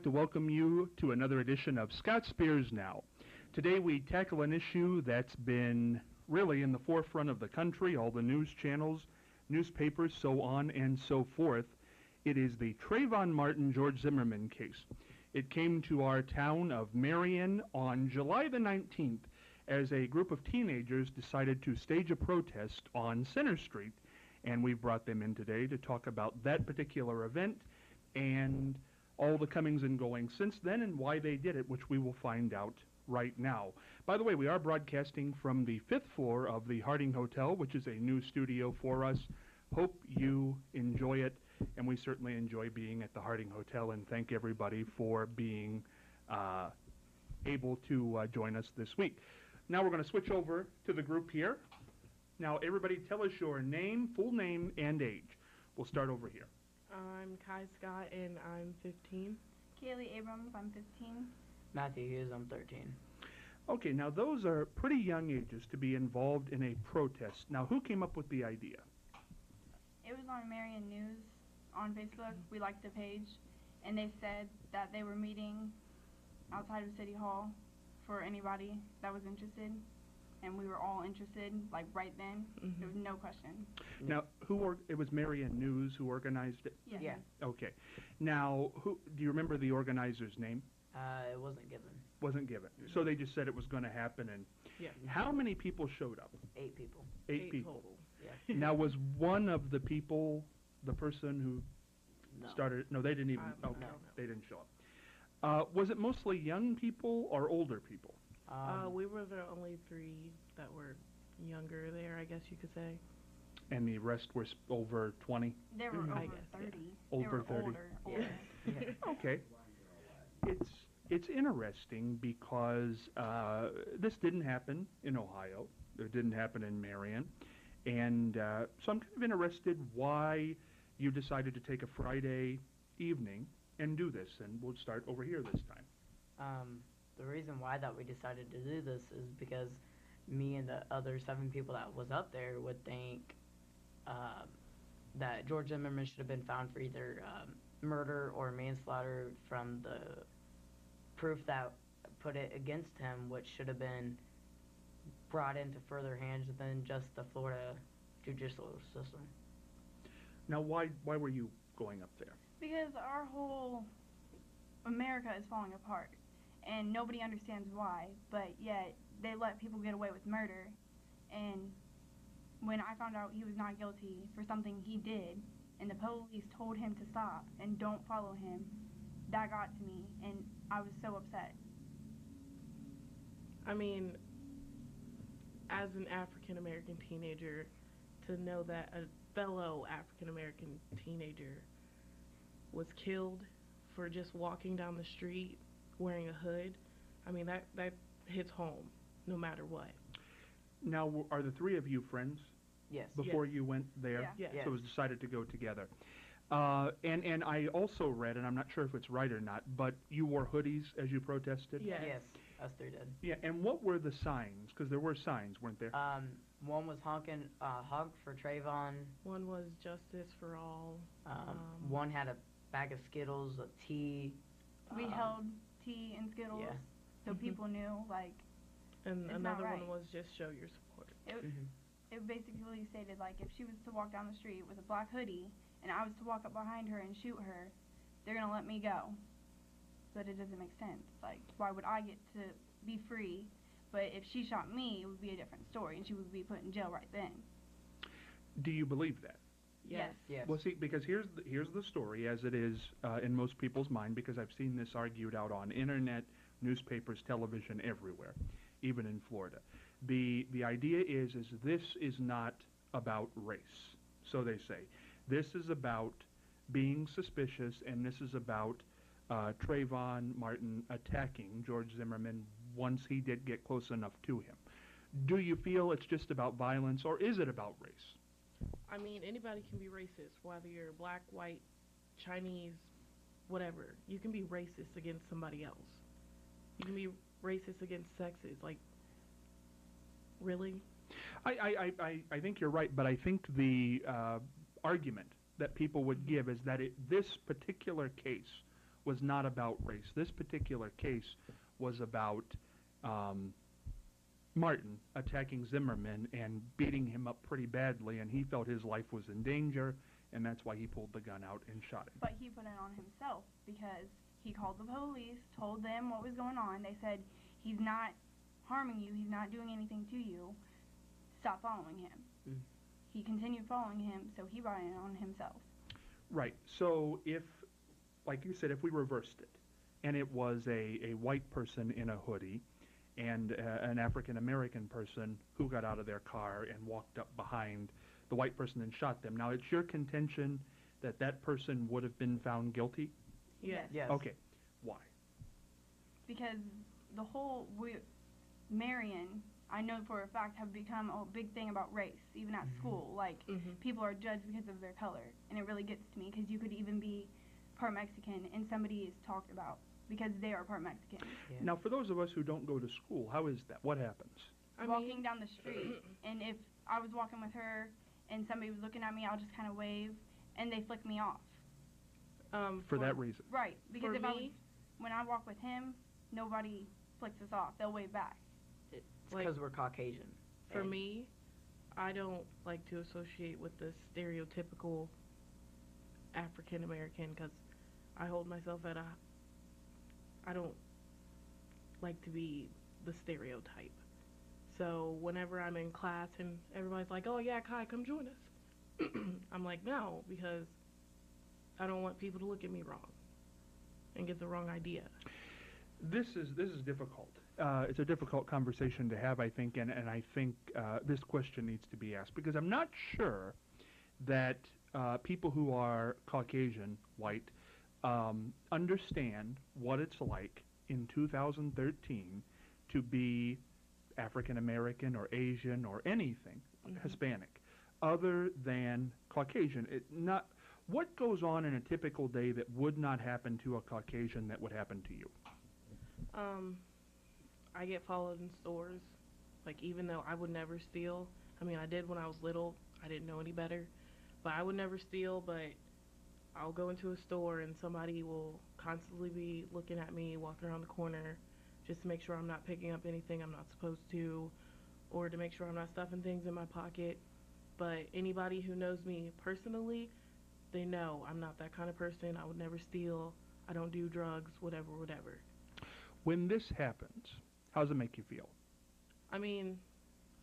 like to welcome you to another edition of Scott Spears Now. Today we tackle an issue that's been really in the forefront of the country, all the news channels, newspapers, so on and so forth. It is the Trayvon Martin, George Zimmerman case. It came to our town of Marion on July the 19th as a group of teenagers decided to stage a protest on Center Street, and we've brought them in today to talk about that particular event and all the comings and goings since then and why they did it, which we will find out right now. By the way, we are broadcasting from the 5th floor of the Harding Hotel, which is a new studio for us. Hope you enjoy it, and we certainly enjoy being at the Harding Hotel, and thank everybody for being able to join us this week. Now we're going to switch over to the group here. Now everybody tell us your name, full name, and age. We'll start over here. I'm Kai Scott, and I'm 15. Kaylee Abrams, I'm 15. Matthew Hughes, I'm 13. Okay, now those are pretty young ages to be involved in a protest. Now, who came up with the idea? It was on Marion News on Facebook. We liked the page, and they said that they were meeting outside of City Hall for anybody that was interested, and we were all interested, like right then. There was no question. Now, it was Marion News who organized it? Yeah. Okay. Now, do you remember the organizer's name? It wasn't given. Wasn't given. So they just said it was going to happen, and Yeah. how many people showed up? 8 people. Eight people. Total. Yeah. Now, was one of the people the person who No. started? No, they didn't even. Okay, no. they didn't show up. Was it mostly young people or older people? We were the only 3 that were younger there, I guess you could say. And the rest were over 20? They were I over guess, yeah. 30. Over they were 30. Older. Yeah. Okay. It's interesting because this didn't happen in Ohio. It didn't happen in Marion. And so I'm kind of interested why you decided to take a Friday evening and do this. And we'll start over here this time. The reason why that we decided to do this is because me and the other 7 people that was up there would think that George Zimmerman should have been found for either murder or manslaughter from the proof that put it against him, which should have been brought into further hands than just the Florida judicial system. Now, why were you going up there? Because our whole America is falling apart, and nobody understands why, but yet they let people get away with murder. And when I found out he was not guilty for something he did, and the police told him to stop and don't follow him, that got to me, and I was so upset. I mean, as an African-American teenager, to know that a fellow African-American teenager was killed for just walking down the street wearing a hood, I mean, that hits home no matter what. Now, are the 3 of you friends? Yes. Before you went there? Yeah. Yes. So it was decided to go together. And I also read, and I'm not sure if it's right or not, but you wore hoodies as you protested? Yes. Yes, us 3 did. Yeah, and what were the signs? Because there were signs, weren't there? One was honk for Trayvon. One was justice for all. One had a bag of Skittles, a tea. We held tea and Skittles, Yeah. so people knew, like, And It's not another right. one was just show your support. it basically stated, like, if she was to walk down the street with a black hoodie and I was to walk up behind her and shoot her, they're going to let me go. But it doesn't make sense. Like, why would I get to be free? But if she shot me, it would be a different story, and she would be put in jail right then. Do you believe that? Yes. Yes. Well, see, because here's the story as it is in most people's mind, because I've seen this argued out on internet, newspapers, television, everywhere, even in Florida. The idea is this is not about race, so they say. This is about being suspicious, and this is about Trayvon Martin attacking George Zimmerman once he did get close enough to him. Do you feel it's just about violence, or is it about race? I mean, anybody can be racist, whether you're black, white, Chinese, whatever. You can be racist against somebody else. You can be racist against sexes. Like, really? I think you're right, but I think the argument that people would give is that this particular case was not about race. This particular case was about Martin attacking Zimmerman and beating him up pretty badly, and he felt his life was in danger, and that's why he pulled the gun out and shot him. But he put it on himself because he called the police, told them what was going on. They said, he's not harming you, he's not doing anything to you. Stop following him. Mm. He continued following him, so he brought it on himself. Right. So if, like you said, if we reversed it, and it was a white person in a hoodie and an African-American person who got out of their car and walked up behind the white person and shot them. Now, it's your contention that that person would have been found guilty? Yes. Yes. Okay. Why? Because the whole Marion, I know for a fact, have become a big thing about race, even at school. Like, people are judged because of their color, and it really gets to me because you could even be part Mexican and somebody is talked about because they are part Mexican. Yeah. Now, for those of us who don't go to school, how is that? What happens? Walking down the street, and if I was walking with her and somebody was looking at me, I'll just kind of wave, and they flick me off. For that reason. Right, because For me, when I walk with him, nobody flicks us off. They'll wave back. It's Like- because we're Caucasian. for And me, I don't like to associate with the stereotypical African American because I hold myself at I don't like to be the stereotype. So whenever I'm in class and everybody's like, "Oh yeah, Kai, come join us," I'm like, "No," because I don't want people to look at me wrong and get the wrong idea. This is difficult. It's a difficult conversation to have, I think, and I think this question needs to be asked because I'm not sure that people who are Caucasian, white, understand what it's like in 2013 to be African American or Asian or anything Hispanic, other than Caucasian. What goes on in a typical day that would not happen to a Caucasian that would happen to you? I get followed in stores. Like, even though I would never steal. I mean, I did when I was little. I didn't know any better. But I would never steal, but I'll go into a store and somebody will constantly be looking at me, walking around the corner, just to make sure I'm not picking up anything I'm not supposed to, or to make sure I'm not stuffing things in my pocket. But anybody who knows me personally, they know I'm not that kind of person. I would never steal. I don't do drugs, whatever, whatever. When this happens, how does it make you feel? I mean,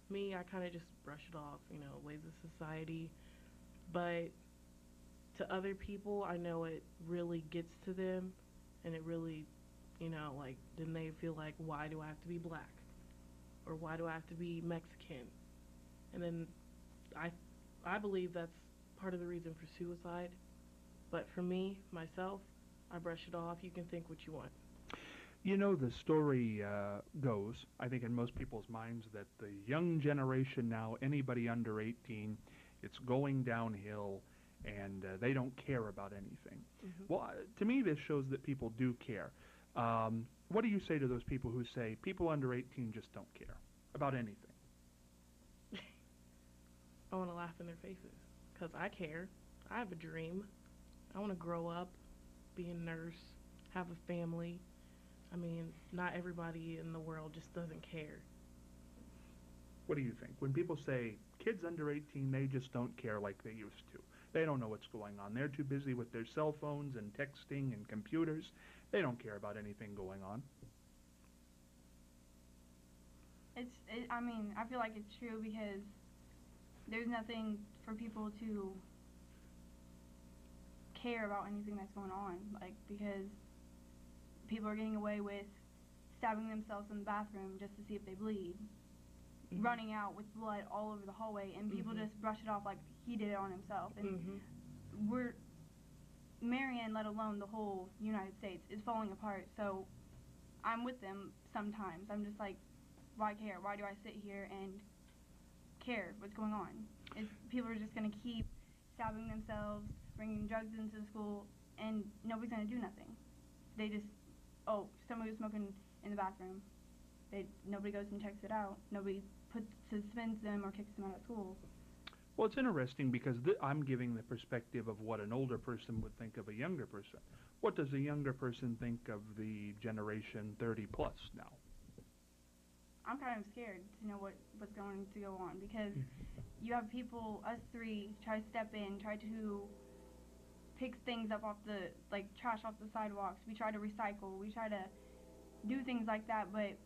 me, I kind of just brush it off, ways of society. But to other people, I know it really gets to them, and it really, then they feel like, why do I have to be black? Or why do I have to be Mexican? And then I believe that's part of the reason for suicide. But for me, myself, I brush it off. You can think what you want. The story goes, I think in most people's minds, that the young generation now, anybody under 18, it's going downhill, and they don't care about anything. Well, to me, this shows that people do care. What do you say to those people who say people under 18 just don't care about anything? I want to laugh in their faces because I care. I have a dream. I want to grow up, be a nurse, have a family. I mean, not everybody in the world just doesn't care. What do you think? When people say kids under 18, they just don't care like they used to. They don't know what's going on. They're too busy with their cell phones and texting and computers. They don't care about anything going on. I feel like it's true because there's nothing for people to care about anything that's going on. Like, because people are getting away with stabbing themselves in the bathroom just to see if they bleed, running out with blood all over the hallway, and people just brush it off like he did it on himself. And Marion, let alone the whole United States, is falling apart. So I'm with them sometimes. I'm just like, why care? Why do I sit here and care what's going on? People are just going to keep stabbing themselves, bringing drugs into the school, and nobody's going to do nothing. They just, somebody was smoking in the bathroom. Nobody goes and checks it out. Nobody suspends them or kicks them out of school. Well, it's interesting because I'm giving the perspective of what an older person would think of a younger person. What does a younger person think of the generation 30 plus now? I'm kind of scared to know what's going to go on because you have people, us three, try to step in, try to pick things up off the, like trash off the sidewalks. We try to recycle. We try to do things like that, but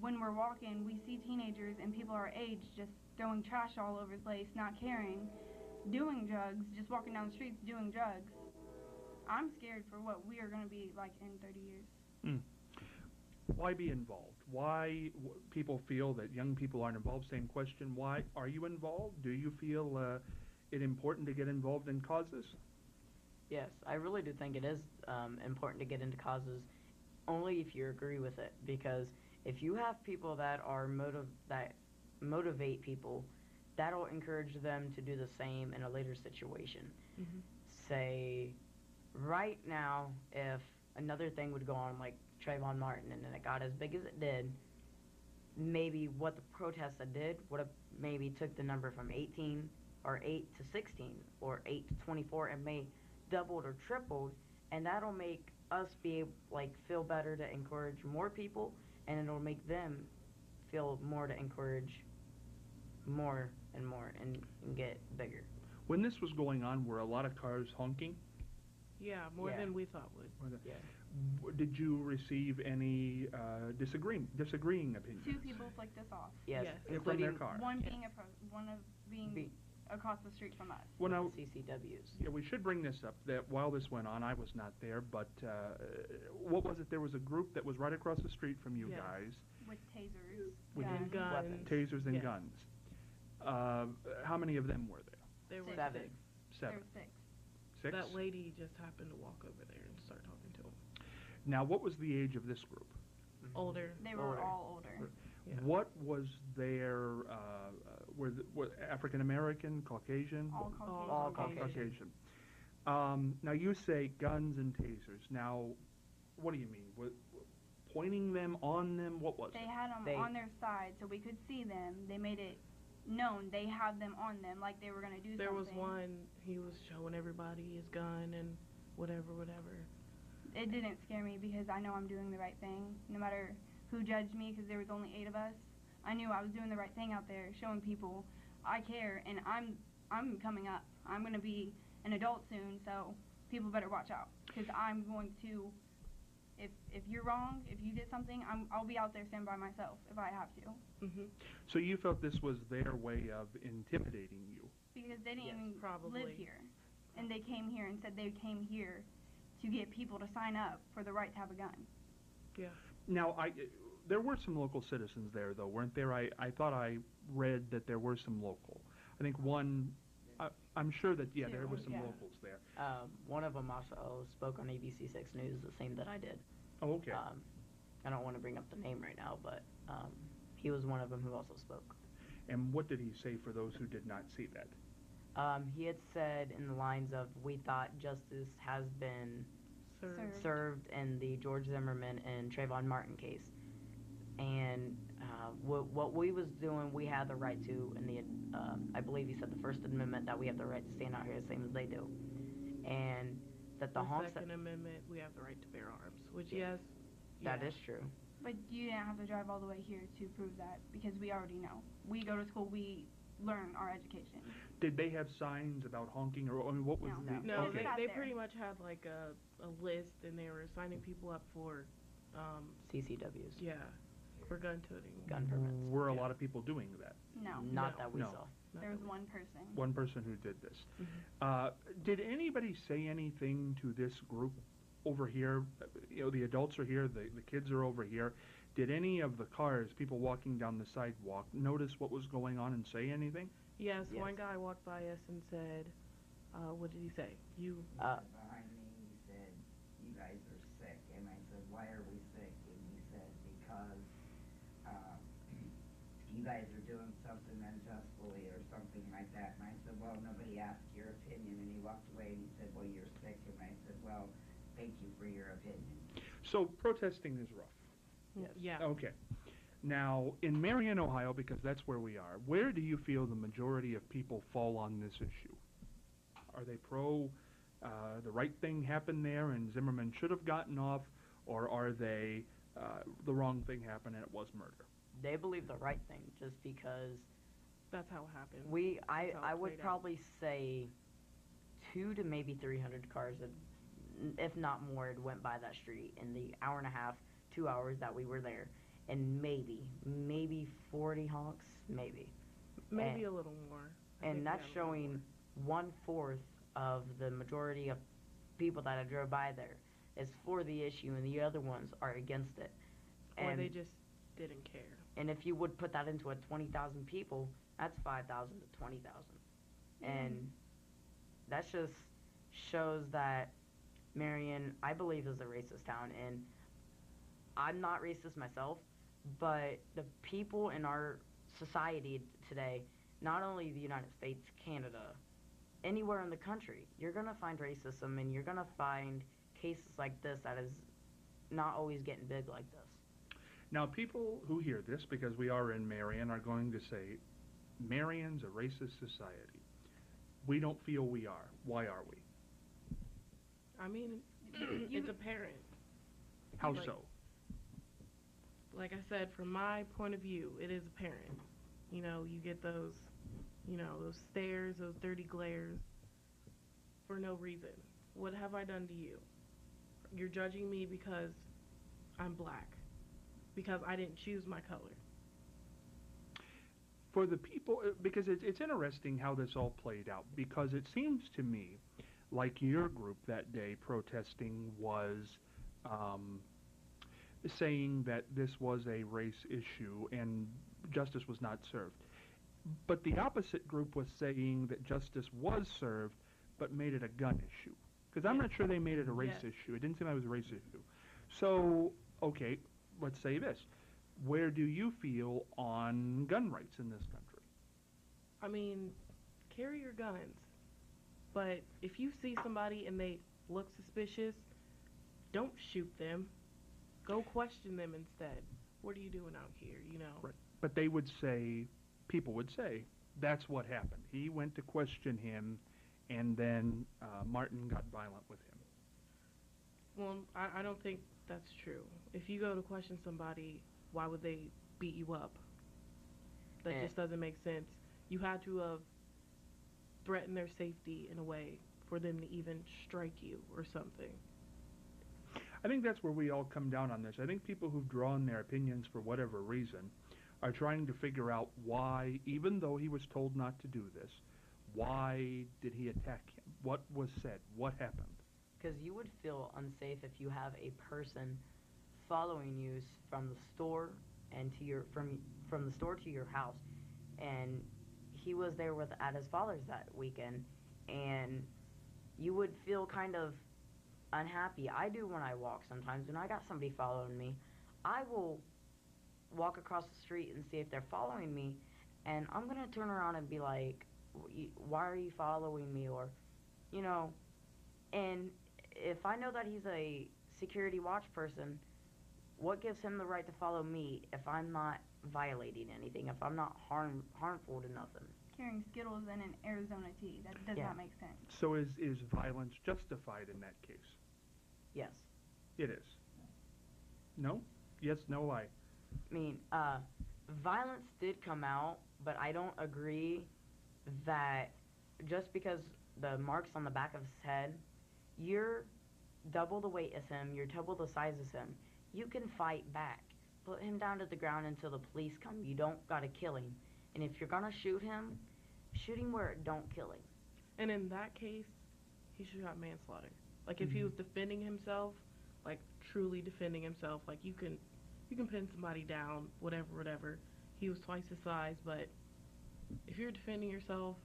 when we're walking, we see teenagers and people our age just throwing trash all over the place, not caring, doing drugs, just walking down the streets doing drugs. I'm scared for what we are going to be like in 30 years. Mm. Why be involved? Why people feel that young people aren't involved? Same question. Why are you involved? Do you feel it important to get involved in causes? Yes, I really do think it is important to get into causes only if you agree with it, because if you have people that are that motivate people, that'll encourage them to do the same in a later situation. Mm-hmm. Say, right now, if another thing would go on like Trayvon Martin and then it got as big as it did, maybe what the protests did would have maybe took the number from 18 or 8 to 16 or 8 to 24 and may doubled or tripled, and that'll make us feel better to encourage more people, and it'll make them feel more to encourage more and more and get bigger. When this was going on, were a lot of cars honking? Yeah, more than we thought would. Yeah. Did you receive any disagreeing opinions? 2 people flicked us off. Yes, Yes. From their including car. One being across the street from us. Well, now, CCWs. yeah, we should bring this up, that while this went on, I was not there, but what was it? There was a group that was right across the street from you Yes. guys, With tasers, With And guns. Weapons. tasers and Yes. guns. How many of them were there? There were 7. 6. Seven. There's 6. Six? That lady just happened to walk over there and start talking to him. Now, what was the age of this group? Older. They were Older. all older. Yeah. What was their, were African American, Caucasian? All Caucasian. All Caucasian. Now, you say guns and tasers. Now, what do you mean? Pointing them on them? What was They it? had them on their side so we could see them. They made it known they have them on them like they were going to do There was something. one, he was showing everybody his gun and whatever. It didn't scare me because I know I'm doing the right thing. No matter who judged me, because there was only 8 of us, I knew I was doing the right thing out there, showing people I care, and I'm coming up. I'm going to be an adult soon, so people better watch out, because I'm going to, if you're wrong, if you did something, I'll be out there standing by myself if I have to. Mm-hmm. So you felt this was their way of intimidating you? Because they didn't Yes, even probably. live here. And they came here and said they came here to get people to sign up for the right to have a gun. Yeah. Now, there were some local citizens there, though, weren't there? I thought I read that there were some local. I think one, I'm sure that, yeah, there was some Yeah. locals there. One of them also spoke on ABC6 News, the same that I did. Oh, okay. I don't want to bring up the name right now, but he was one of them who also spoke. And what did he say for those who did not see that? He had said in the lines of, "We thought justice has been served in the George Zimmerman and Trayvon Martin case, and what we was doing, we had the right to, in the I believe he said the First Amendment, that we have the right to stand out here the same as they do, and that the honks." Second Amendment, we have the right to bear arms, which Yeah. yes, That yeah. is true. But you didn't have to drive all the way here to prove that, because we already know. We go to school, we learn our education. Did they have signs about honking, or I mean, what was No. the? No, okay. Sat they there. pretty much had like a list, and they were signing people up for, CCWs. yeah, for gun toting. Gun permits. Were a Yeah. lot of people doing that? No. Not No. that we No. saw. Not There was that we- one person. One person who did this. Mhm. Did anybody say anything to this group over here? You know, the adults are here, the kids are over here. Did any of the cars, people walking down the sidewalk, notice what was going on and say anything? Yes, Yes. one guy walked by us and said, what did he say? You, Behind me, he said, "You guys are sick." And I said, "Why are we sick?" And he said, "Because you guys are doing something unjustly," or something like that. And I said, "Well, nobody asked your opinion." And he walked away and he said, "Well, you're sick." And I said, "Well, thank you for your opinion." So protesting is rough. Yes. yeah. Okay. Now, in Marion, Ohio, because that's where we are, where do you feel the majority of people fall on this issue? Are they pro the right thing happened there and Zimmerman should have gotten off, or are they the wrong thing happened and it was murder? They believe the right thing just because That's how it happened. I That's how it would played out. probably say 2 to maybe 300 cars, if not more, it went by that street in the hour and a half, 2 hours that we were there, and maybe 40 honks, maybe. Maybe a little more. I think And we that's had a little showing 1/4 of the majority of people that I drove by there is for the issue, and the other ones are against it. more. Or And they just didn't care. and if you would put that into a 20,000 people, that's 5,000 to 20,000, and that just shows that Marion, I believe, is a racist town, and I'm not racist myself, but the people in our society today, not only the United States, Canada, anywhere in the country, you're going to find racism, and you're going to find cases like this that is not always getting big like this. Now, people who hear this, because we are in Marion, are going to say, Marion's a racist society. We don't feel we are. Why are we? I mean, it's apparent. How Like- so? Like I said, from my point of view, it is apparent. You know, you get those, those stares, those dirty glares for no reason. What have I done to you? You're judging me because I'm black, because I didn't choose my color. For the people, because it's interesting how this all played out, because it seems to me like your group that day protesting was saying that this was a race issue and justice was not served. But the opposite group was saying that justice was served, but made it a gun issue. Because I'm Yeah. not sure they made it a race Yeah. issue. It didn't seem like it was a race issue. So, okay, let's say this. Where do you feel on gun rights in this country? I mean, carry your guns. But if you see somebody and they look suspicious, don't shoot them. Go question them instead. What are you doing out here, Right. But they would say, people would say, that's what happened. He went to question him, and then Martin got violent with him. Well, I don't think that's true. If you go to question somebody, why would they beat you up? That Eh. just doesn't make sense. You had to have threatened their safety in a way for them to even strike you or something. I think that's where we all come down on this. I think people who've drawn their opinions for whatever reason are trying to figure out why, even though he was told not to do this, why did he attack him? What was said? What happened? Because you would feel unsafe if you have a person following you from the store and to your from the store to your house, and he was there at his father's that weekend, and you would feel kind of unhappy. I do when I walk sometimes. When I got somebody following me, I will walk across the street and see if they're following me, and I'm gonna turn around and be like, why are you following me? Or, and if I know that he's a security watch person, what gives him the right to follow me if I'm not violating anything, if I'm not harmful to nothing? Carrying Skittles in an Arizona tea. That does Yeah. not make sense. So is violence justified in that case? Yes. It is. No? Yes, no, why? I mean, violence did come out, but I don't agree that just because the marks on the back of his head, you're double the weight as him, you're double the size as him. You can fight back. Put him down to the ground until the police come. You don't gotta kill him. And if you're gonna shoot him where it don't kill him. And in that case, he should have got manslaughter. Like if he was defending himself, like truly defending himself, like you can pin somebody down, whatever. He was twice his size, but if you're defending yourself,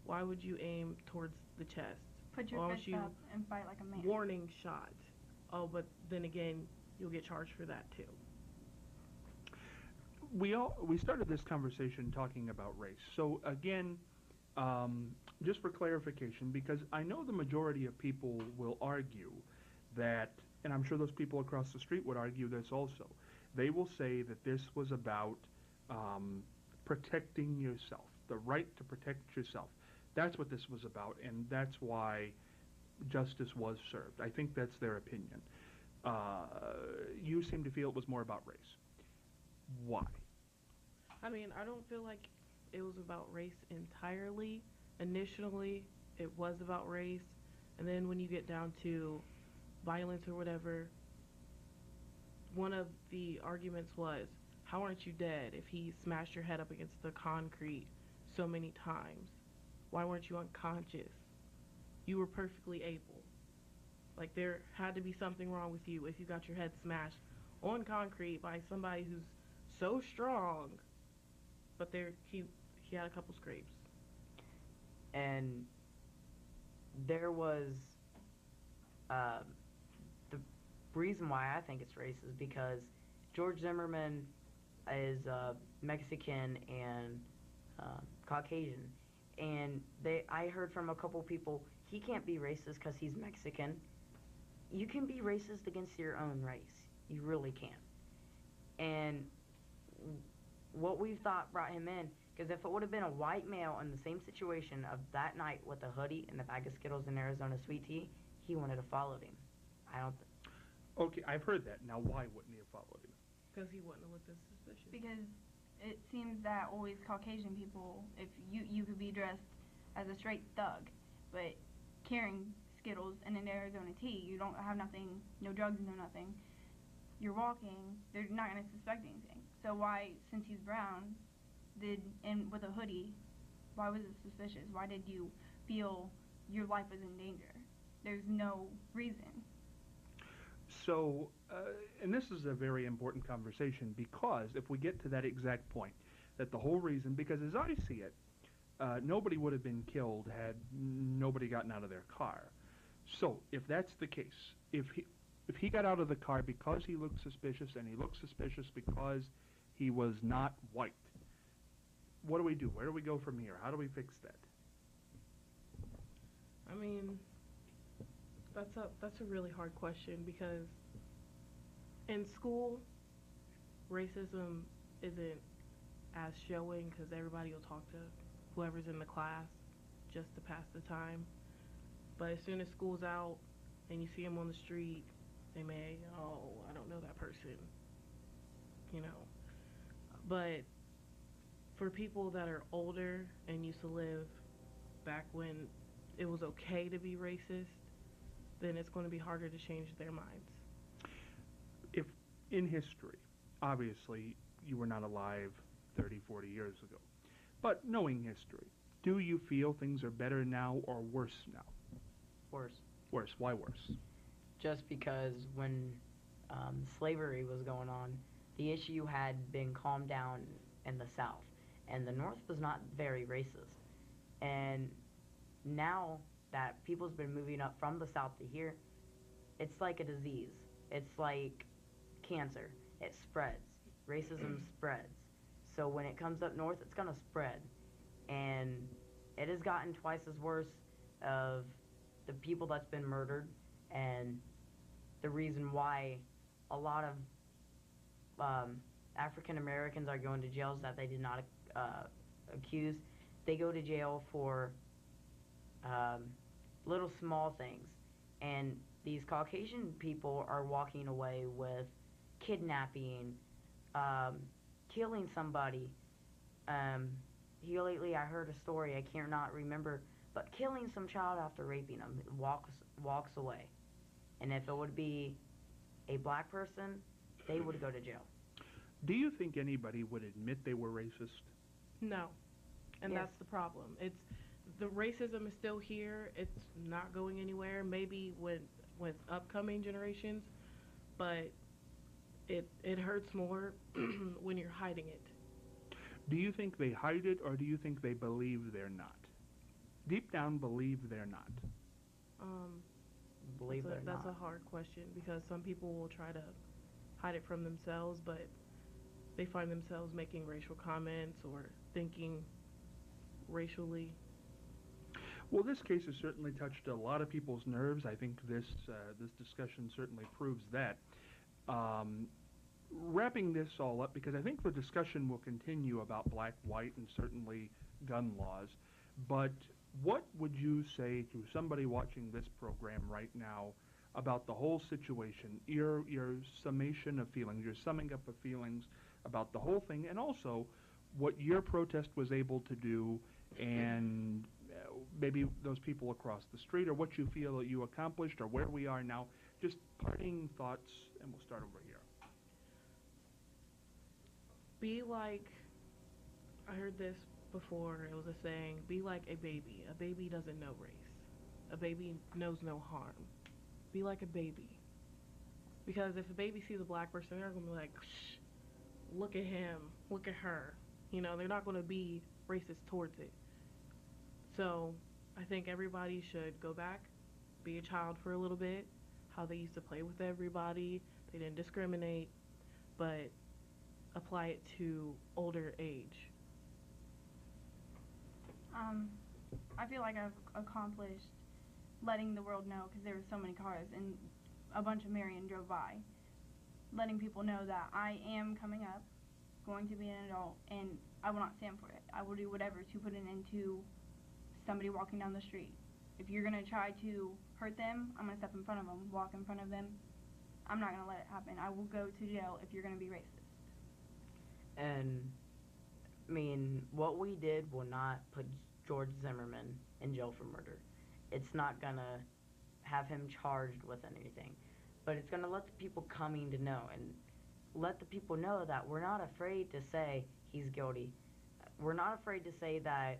why would you aim towards the chest? Put your Why don't fist you up and fight like a man. warning shot. Oh, but then again, you'll get charged for that too. We started this conversation talking about race. So again, just for clarification, because I know the majority of people will argue that, and I'm sure those people across the street would argue this also, they will say that this was about protecting yourself, the right to protect yourself. That's what this was about, and that's why justice was served. I think that's their opinion. You seem to feel it was more about race. Why? I mean, I don't feel like it was about race entirely. Initially, it was about race, and then when you get down to violence or whatever, one of the arguments was, how aren't you dead if he smashed your head up against the concrete so many times? Why weren't you unconscious? You were perfectly able. Like, there had to be something wrong with you if you got your head smashed on concrete by somebody who's so strong, but he had a couple scrapes. And there was the reason why I think it's racist is because George Zimmerman is Mexican and Caucasian, and I heard from a couple people he can't be racist because he's Mexican. You can be racist against your own race. You really can. And what we thought brought him in, because if it would have been a white male in the same situation of that night with a hoodie and a bag of Skittles and Arizona sweet tea, he wouldn't have followed him. I don't. Okay, I've heard that. Now, why wouldn't he have followed him? Because he wouldn't have looked as suspicious. Because it seems that always Caucasian people, if you could be dressed as a straight thug, but carrying Skittles and an Arizona tea, you don't have nothing, no drugs, no nothing. You're walking, they're not going to suspect anything. So why, since he's brown, and with a hoodie, why was it suspicious? Why did you feel your life was in danger? There's no reason. So, and this is a very important conversation, because if we get to that exact point, that the whole reason, because as I see it, nobody would have been killed had nobody gotten out of their car. So, if that's the case, if he got out of the car because he looked suspicious, and he looked suspicious because he was not white, what do we do? Where do we go from here? How do we fix that? I mean, that's a really hard question, because in school, racism isn't as showing because everybody will talk to whoever's in the class just to pass the time. But as soon as school's out and you see them on the street, they may, oh, I don't know that person, you know. But for people that are older and used to live back when it was okay to be racist, then it's going to be harder to change their minds. If in history, obviously you were not alive 30, 40 years ago, but knowing history, do you feel things are better now or worse now? Worse. Worse. Why worse? Just because when slavery was going on, the issue had been calmed down in the South, and the North was not very racist. And now that people's been moving up from the South to here, it's like a disease. It's like cancer. It spreads. Racism spreads. So when it comes up north, it's going to spread. And it has gotten twice as worse of the people that's been murdered, and the reason why a lot of African Americans are going to jails that they did not accuse. They go to jail for little small things, and these Caucasian people are walking away with kidnapping, killing somebody. Here lately I heard a story, I cannot remember, but killing some child after raping them, walks away. And if it would be a black person, they would go to jail. Do you think anybody would admit they were racist? No. And Yes. that's the problem. The racism is still here. It's not going anywhere. Maybe with upcoming generations, but it hurts more when you're hiding it. Do you think they hide it, or do you think they believe they're not? Deep down, believe they're not. Believe it or That's not. a hard question, because some people will try to hide it from themselves, but they find themselves making racial comments or thinking racially. Well, this case has certainly touched a lot of people's nerves. I think this discussion certainly proves that. wrapping this all up, because I think the discussion will continue about black, white, and certainly gun laws, but what would you say to somebody watching this program right now about the whole situation, your summation of feelings, your summing up of feelings about the whole thing, and also what your protest was able to do, and maybe those people across the street, or what you feel that you accomplished, or where we are now. Just parting thoughts, and we'll start over here. Be like, I heard this before, it was a saying, be like a baby. A baby doesn't know race. A baby knows no harm. Be like a baby. Because if a baby sees a black person, they're going to be like, shh, look at him, look at her. You know, they're not going to be racist towards it. So I think everybody should go back, be a child for a little bit, how they used to play with everybody. They didn't discriminate, but apply it to older age. I feel like I've accomplished letting the world know, because there were so many cars and a bunch of Marion drove by, letting people know that I am coming up, going to be an adult, and I will not stand for it. I will do whatever to put an end to somebody walking down the street. If you're going to try to hurt them, I'm going to step in front of them, walk in front of them. I'm not going to let it happen. I will go to jail if you're going to be racist. And, I mean, what we did will not put George Zimmerman in jail for murder. It's not going to have him charged with anything. But it's going to let the people coming to know, and let the people know that we're not afraid to say he's guilty. We're not afraid to say that,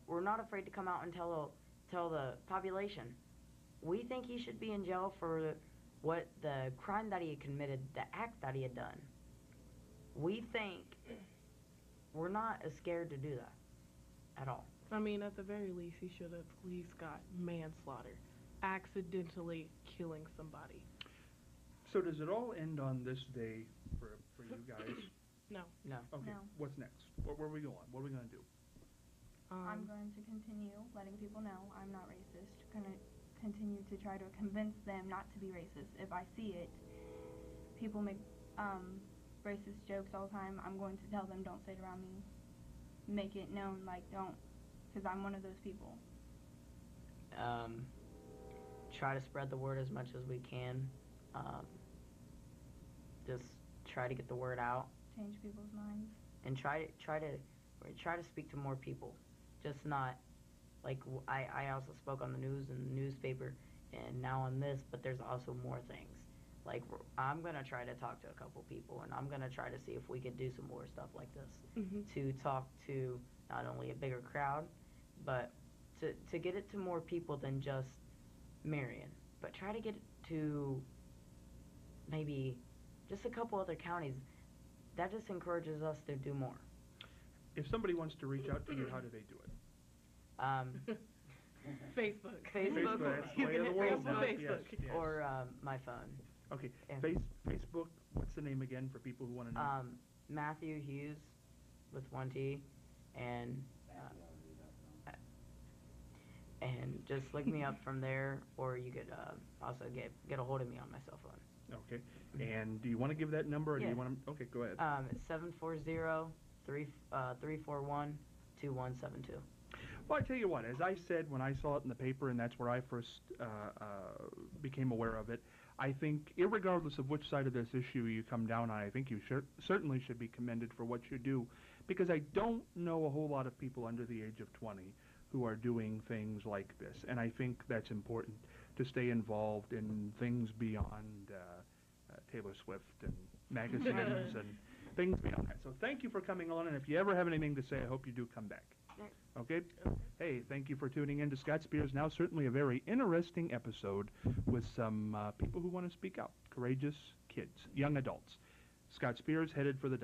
we're not afraid to come out and tell the population. We think he should be in jail for what the crime that he had committed, the act that he had done. We think we're not as scared to do that at all. I mean, at the very least, he should have at least got manslaughter, accidentally killing somebody. So does it all end on this day for you guys? No. No. Okay, No. what's next? Where are we going? What are we going to do? I'm going to continue letting people know I'm not racist. Going to continue to try to convince them not to be racist. If I see it, people make racist jokes all the time. I'm going to tell them, don't say it around me. Make it known, like, don't, because I'm one of those people. Try to spread the word as much as we can. Just try to get the word out, Change people's minds. and try to speak to more people. Just not like I also spoke on the news and the newspaper, and now on this, but there's also more things. Like I'm gonna try to talk to a couple people, and I'm gonna try to see if we could do some more stuff like this to talk to not only a bigger crowd, but to get it to more people than just Marion, but try to get it to maybe just a couple other counties. That just encourages us to do more. If somebody wants to reach out to you, how do they do it? Facebook. Facebook, that's the You way can of the hit world now. Facebook. Yes, yes. or my phone. Okay, Yeah. Facebook, what's the name again for people who want to know? Matthew Hughes with 1 T, and just look me up from there, or you could also get a hold of me on my cell phone. Okay, and do you want to give that number, or do Yeah. you want to? Okay, go ahead. It's 740-341-2172. Well, I tell you what, as I said when I saw it in the paper, and that's where I first became aware of it, I think, irregardless of which side of this issue you come down on, I think you certainly should be commended for what you do, because I don't know a whole lot of people under the age of 20 who are doing things like this, and I think that's important to stay involved in things beyond Taylor Swift and magazines and things beyond that. So thank you for coming on, and if you ever have anything to say, I hope you do come back. Okay? Hey, thank you for tuning in to Scott Spears Now. Certainly a very interesting episode with some people who want to speak out. Courageous kids, young adults. Scott Spears headed for the